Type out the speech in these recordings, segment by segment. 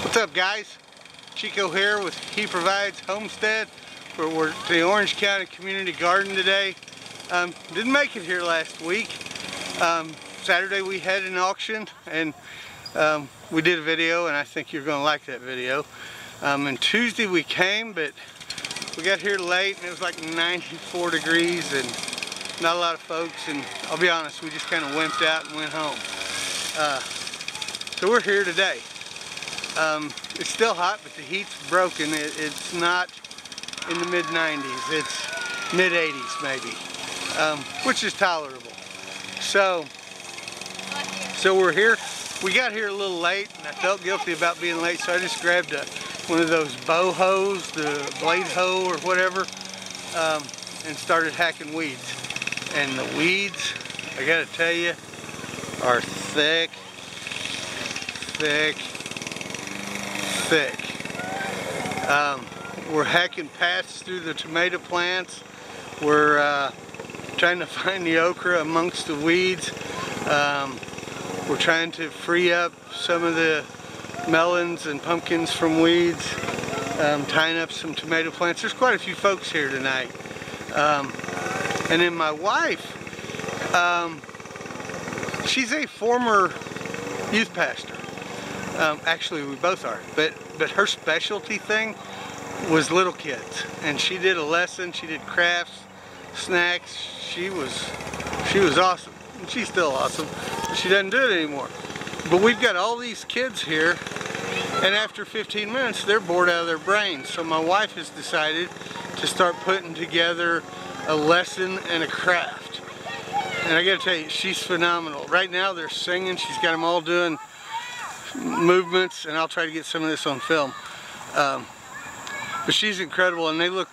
What's up, guys? Chico here with He Provides Homestead. We're at the Orange County Community Garden today. Didn't make it here last week. Saturday we had an auction and we did a video, and I think you're going to like that video. And Tuesday we came, but we got here late and it was like 94 degrees and not a lot of folks, and I'll be honest, we just kind of wimped out and went home. So we're here today. It's still hot, but the heat's broken. It's not in the mid 90s, it's mid 80s maybe, which is tolerable. So we're here. We got here a little late and I felt guilty about being late, so I just grabbed one of those bow hoes, the blade hoe or whatever, and started hacking weeds. And the weeds, I gotta tell you, are thick. We're hacking paths through the tomato plants. We're trying to find the okra amongst the weeds. We're trying to free up some of the melons and pumpkins from weeds, tying up some tomato plants. There's quite a few folks here tonight. And then my wife, she's a former youth pastor. Actually, we both are, but her specialty thing was little kids, and she did a lesson. She did crafts, snacks. She was awesome, and she's still awesome. But she doesn't do it anymore. But we've got all these kids here, and after 15 minutes, they're bored out of their brains. So my wife has decided to start putting together a lesson and a craft. And I gotta tell you, she's phenomenal. Right now they're singing. She's got them all doing movements, and I'll try to get some of this on film. But she's incredible, and they look,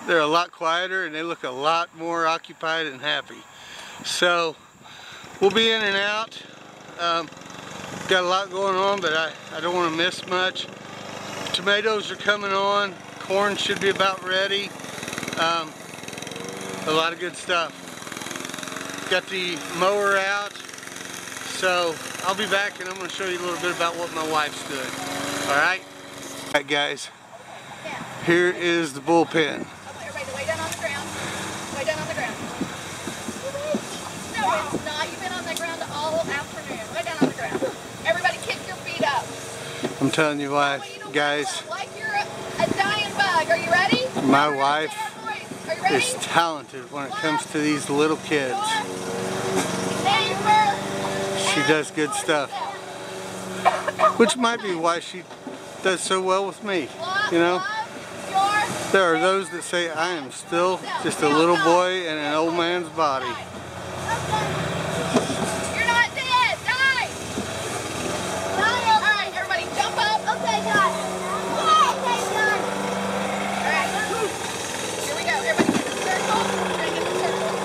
they're a lot quieter and they look a lot more occupied and happy. So we'll be in and out. Got a lot going on, but I don't want to miss much. Tomatoes are coming on. Corn should be about ready. A lot of good stuff. Got the mower out. So I'll be back and I'm going to show you a little bit about what my wife's doing. Alright? Alright guys, here is the bullpen. Everybody lay down on the ground. Lay down on the ground. No, it's not. You've been on the ground all afternoon. Lay down on the ground. Everybody kick your feet up. I'm telling you why, guys. Like you're a dying bug. Are you ready? My wife is talented when it comes to these little kids. She does good stuff, which might be why she does so well with me, you know. There are those that say I am still just a little boy in an old man's body. You're not dead, die! Alright, everybody jump up. Okay, God. Okay, God. Alright, here we go. Everybody get in the circle. We're gonna get in the circle.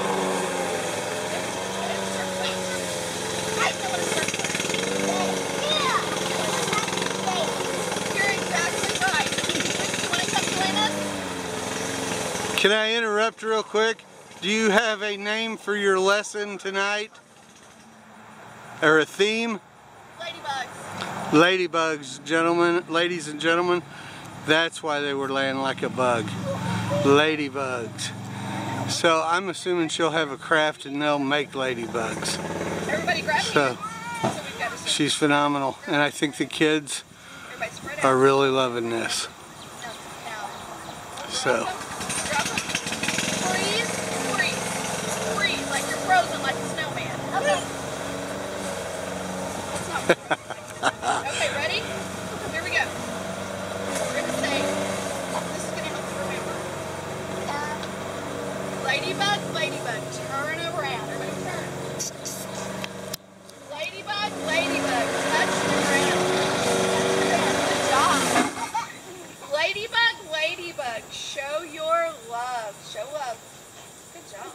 Can I interrupt real quick? Do you have a name for your lesson tonight? Or a theme? Ladybugs. Ladybugs, gentlemen, ladies and gentlemen. That's why they were laying like a bug. Ladybugs. So I'm assuming she'll have a craft and they'll make ladybugs. Everybody grab So she's phenomenal, and I think the kids are really loving this. So. Freeze, like you're frozen, like a snowman. Okay, ready? Here we go. We're going to say, this is going to help you remember. Ladybug, ladybug, turn around. Everybody turn. Ladybug, ladybug, touch the ground. Good job. Ladybug, ladybug, show your love. Show love. Good job.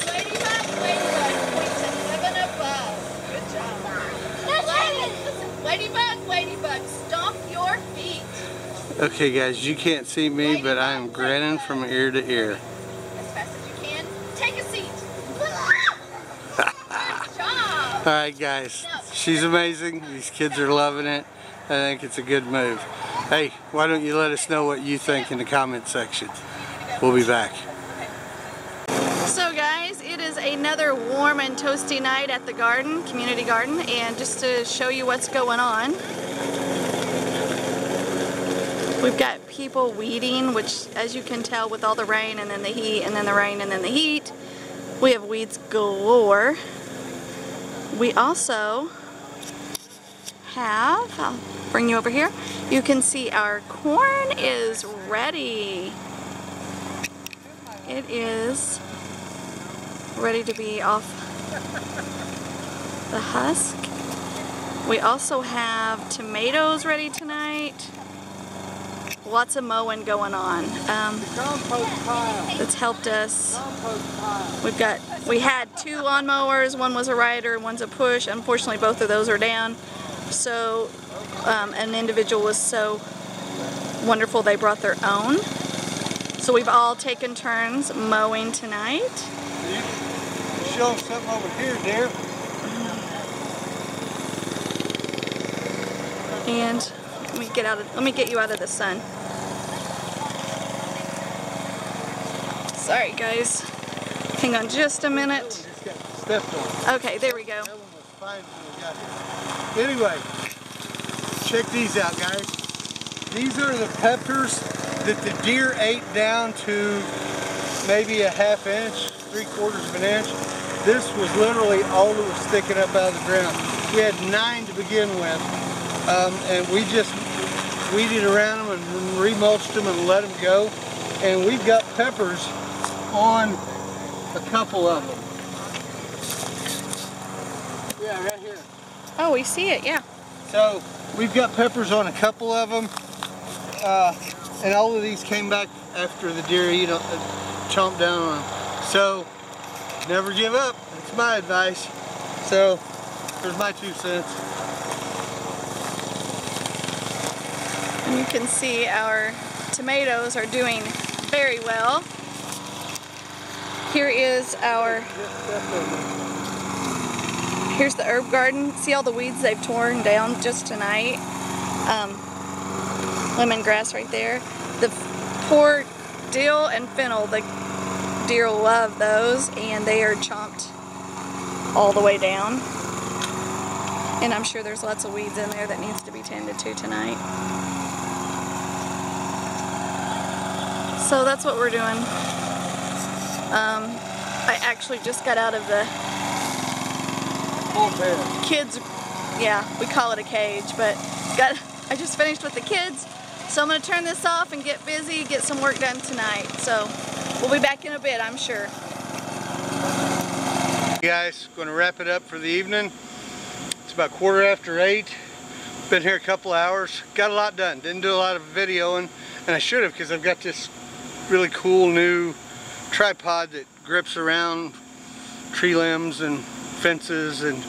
Ladybug, ladybug, point to heaven above. Good job. Ladybug, ladybug, stomp your feet. Okay guys, you can't see me, but I am grinning from ear to ear. As fast as you can. Take a seat. Good job. Alright guys, She's amazing. These kids are loving it. I think it's a good move. Hey, why don't you let us know what you think in the comment section. We'll be back. So guys, it is another warm and toasty night at the garden, community garden, and just to show you what's going on, we've got people weeding, which as you can tell with all the rain and then the heat and then the rain and then the heat, we have weeds galore. We also have, I'll bring you over here, you can see our corn is ready. It is ready to be off the husk. We also have tomatoes ready tonight. Lots of mowing going on. That's helped us. We had 2 lawnmowers. One was a rider, one's a push. Unfortunately, both of those are down. So an individual was so wonderful they brought their own. So we've all taken turns mowing tonight. Show them something over here, dear. And let me get you out of the sun. Sorry guys. Hang on just a minute. Okay, there we go. Anyway, check these out, guys. These are the peppers that the deer ate down to maybe a ½ inch, 3/4 of an inch. This was literally all that was sticking up out of the ground. We had 9 to begin with, and we just weeded around them and remulched them and let them go. And we've got peppers on a couple of them. Yeah, right here. Oh, we see it, yeah. So we've got peppers on a couple of them, and all of these came back after the deer, chomped down on them. So never give up. That's my advice. So there's my 2 cents. And you can see our tomatoes are doing very well. Here is here's the herb garden. See all the weeds they've torn down just tonight? Lemongrass right there. The poor dill and fennel, the deer love those, and they are chomped all the way down. And I'm sure there's lots of weeds in there that needs to be tended to tonight. So that's what we're doing. I actually just got out of the kids, yeah, we call it a cage, but I just finished with the kids, so I'm going to turn this off and get busy, get some work done tonight. So we'll be back in a bit, I'm sure. Hey guys, going to wrap it up for the evening. It's about 8:15. Been here a couple hours. Got a lot done. Didn't do a lot of videoing, and I should have, because I've got this really cool new tripod that grips around tree limbs and fences, and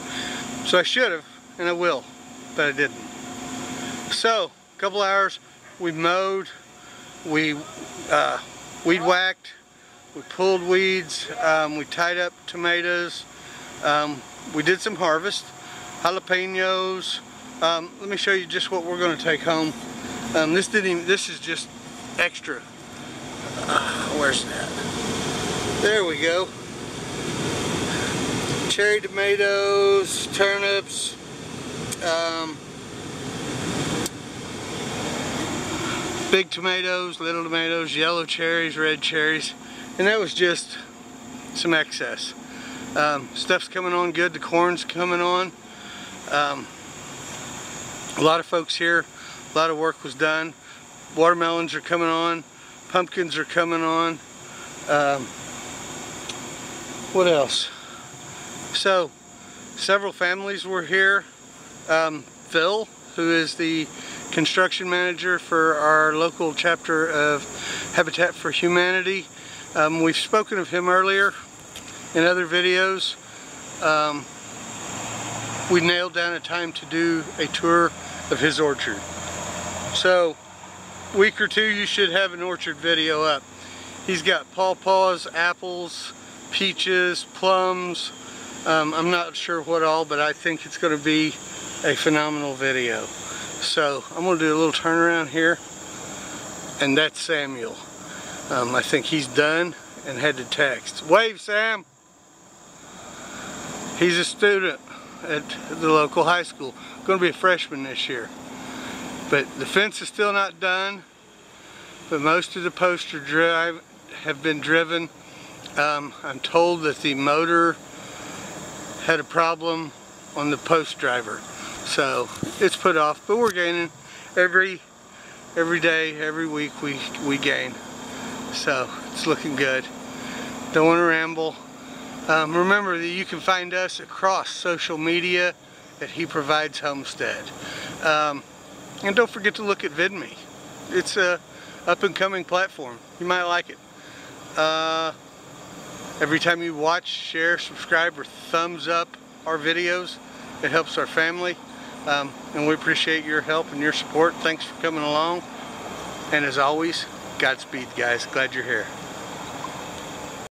so I should have, and I will, but I didn't. So a couple hours, we mowed, we weed whacked, we pulled weeds, we tied up tomatoes, we did some harvest, jalapenos. Let me show you just what we're going to take home. This is just extra. Where's that? There we go. Cherry tomatoes, turnips, big tomatoes, little tomatoes, yellow cherries, red cherries, and that was just some excess. Stuff's coming on good, the corn's coming on. A lot of folks here, a lot of work was done. Watermelons are coming on, pumpkins are coming on. What else? So, several families were here. Phil, who is the construction manager for our local chapter of Habitat for Humanity. We've spoken of him earlier in other videos. We nailed down a time to do a tour of his orchard. So, week or two you should have an orchard video up. He's got pawpaws, apples, peaches, plums, I'm not sure what all, but I think it's going to be a phenomenal video. So I'm going to do a little turnaround here, and that's Samuel. I think he's done and had to text. Wave, Sam! He's a student at the local high school. Going to be a freshman this year. But the fence is still not done, but most of the posts have been driven. I'm told that the motor had a problem on the post driver, so it's put off, but we're gaining every day, every week we gain, so it's looking good. Don't want to ramble. Remember that you can find us across social media at He Provides Homestead, and don't forget to look at Vidme. It's a up and coming platform. You might like it. Every time you watch, share, subscribe, or thumbs up our videos, it helps our family, and we appreciate your help and your support. Thanks for coming along, and as always, Godspeed, guys. Glad you're here.